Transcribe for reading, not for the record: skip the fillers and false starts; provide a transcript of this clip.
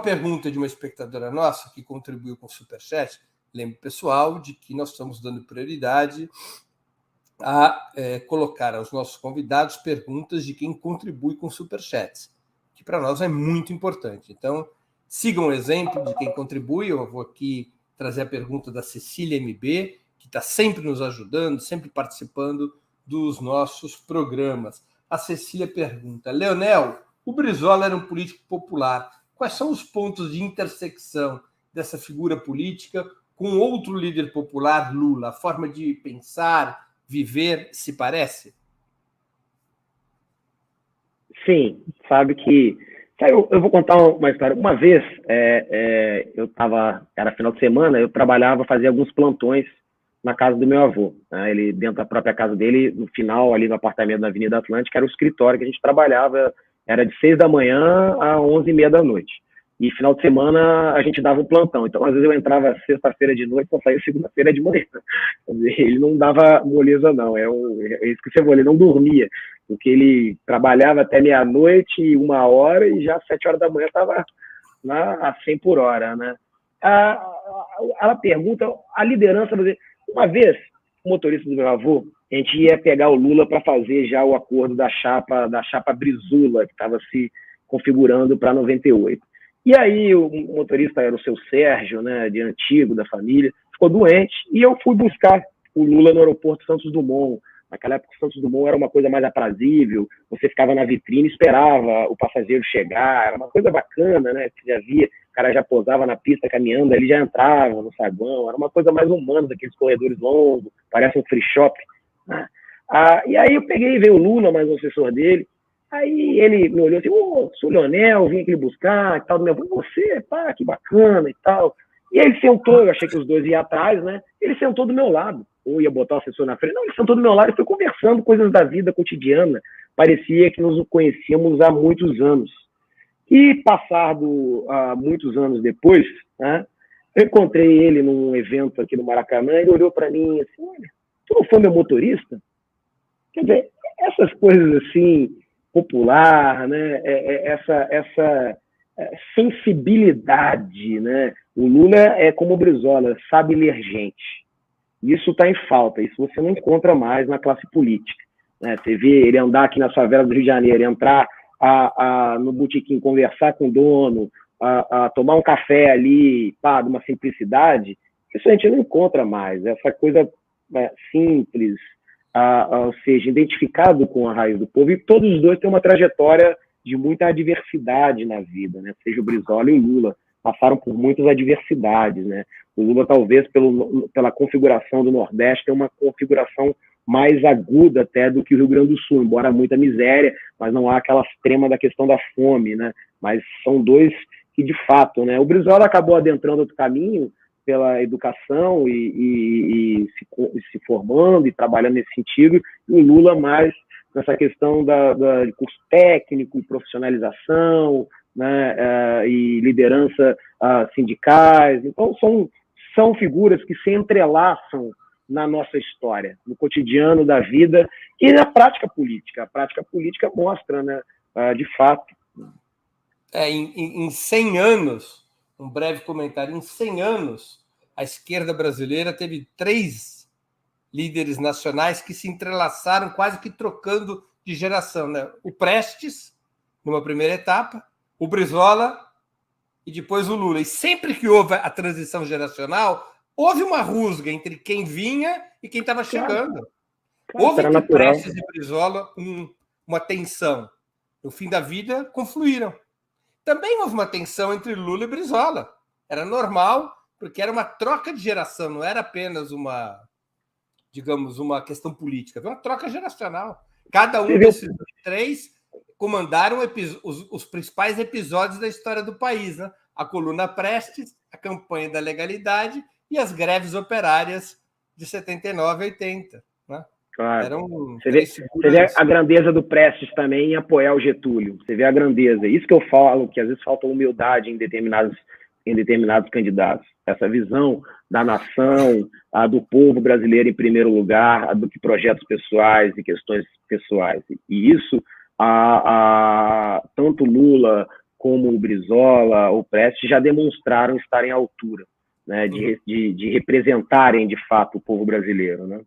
pergunta de uma espectadora nossa que contribuiu com o Superchat. Lembro, pessoal, de que nós estamos dando prioridade a colocar aos nossos convidados perguntas de quem contribui com Superchats, que para nós é muito importante. Então, sigam o exemplo de quem contribui. Eu vou aqui trazer a pergunta da Cecília MB, que está sempre nos ajudando, sempre participando dos nossos programas. A Cecília pergunta: Leonel, o Brizola era um político popular. Quais são os pontos de intersecção dessa figura política com outro líder popular, Lula? A forma de pensar, viver, se parece? Sim, sabe que... Eu vou contar uma história. Uma vez, era final de semana, eu trabalhava, fazia alguns plantões na casa do meu avô. Né? Ele, dentro da própria casa dele, no final, ali no apartamento da Avenida Atlântica, era o escritório que a gente trabalhava, era de 6 da manhã a 11h30 da noite. E final de semana a gente dava um plantão. Então, às vezes eu entrava sexta-feira de noite, só saía segunda-feira de manhã. Ele não dava moleza, não. É isso que você falou, ele não dormia. Porque ele trabalhava até meia-noite, 1h, e já às 7 horas da manhã estava a 100 por hora. Né? Ela pergunta, a liderança... Uma vez, o motorista do meu avô, a gente ia pegar o Lula para fazer já o acordo da chapa Brizola, que estava se configurando para 98. E aí o motorista era o seu Sérgio, né, de antigo, da família, ficou doente, e eu fui buscar o Lula no aeroporto Santos Dumont. Naquela época, o Santos Dumont era uma coisa mais aprazível, você ficava na vitrine, esperava o passageiro chegar, era uma coisa bacana, né? Você já via, o cara já posava na pista caminhando, ele já entrava no saguão, era uma coisa mais humana, daqueles corredores longos, parece um free shop. Né? E aí eu peguei e veio o Lula, mais um assessor dele, aí ele me olhou assim: sou o Leonel, vim aqui buscar, e tal, do meu avô, você, pá, que bacana e tal. E aí ele sentou, eu achei que os dois iam atrás, né? Ele sentou do meu lado, ou ia botar o assessor na frente. Não, ele sentou do meu lado e foi conversando coisas da vida cotidiana. Parecia que nos conhecíamos há muitos anos. E passado muitos anos depois, né, eu encontrei ele num evento aqui no Maracanã, e ele olhou para mim assim: olha, tu não foi meu motorista? Quer dizer, essas coisas assim, popular, né? Essa sensibilidade, né? O Lula é como o Brizola, sabe ler gente. Isso está em falta, isso você não encontra mais na classe política. Né? Você vê ele andar aqui na favela do Rio de Janeiro, entrar no botequim, conversar com o dono, tomar um café ali, pá, de uma simplicidade, isso a gente não encontra mais. Essa coisa simples, ou seja, identificado com a raiz do povo, e todos os dois têm uma trajetória de muita adversidade na vida, né? Seja o Brizola e o Lula, passaram por muitas adversidades, né? O Lula, talvez, pela configuração do Nordeste, tem uma configuração mais aguda até do que o Rio Grande do Sul, embora muita miséria, mas não há aquela extrema da questão da fome, né? Mas são dois que, de fato, né? O Brizola acabou adentrando outro caminho pela educação e se formando e trabalhando nesse sentido, e o Lula mais nessa questão de curso técnico, profissionalização, né, e liderança sindicais. Então, são figuras que se entrelaçam na nossa história, no cotidiano da vida e na prática política. A prática política mostra, né, de fato. Em 100 anos, um breve comentário, em 100 anos, a esquerda brasileira teve 3 líderes nacionais que se entrelaçaram, quase que trocando de geração. Né? O Prestes, numa primeira etapa, o Brizola e depois o Lula. E sempre que houve a transição geracional, houve uma rusga entre quem vinha e quem estava chegando. Houve entre Prestes e Brizola uma tensão. No fim da vida, confluíram. Também houve uma tensão entre Lula e Brizola. Era normal, porque era uma troca de geração, não era apenas uma questão política, foi uma troca geracional. Cada um desses 3 comandaram os principais episódios da história do país, né? A coluna Prestes, a campanha da legalidade e as greves operárias de 79 e 80. Né? Claro. Você vê a grandeza do Prestes também em apoiar o Getúlio. Você vê a grandeza. Isso que eu falo, que às vezes falta humildade em determinados candidatos. Essa visão da nação, do povo brasileiro em primeiro lugar, do que projetos pessoais e questões pessoais. E isso, tanto Lula como o Brizola, o Prestes, já demonstraram estarem à altura, né, de representarem, de fato, o povo brasileiro, né?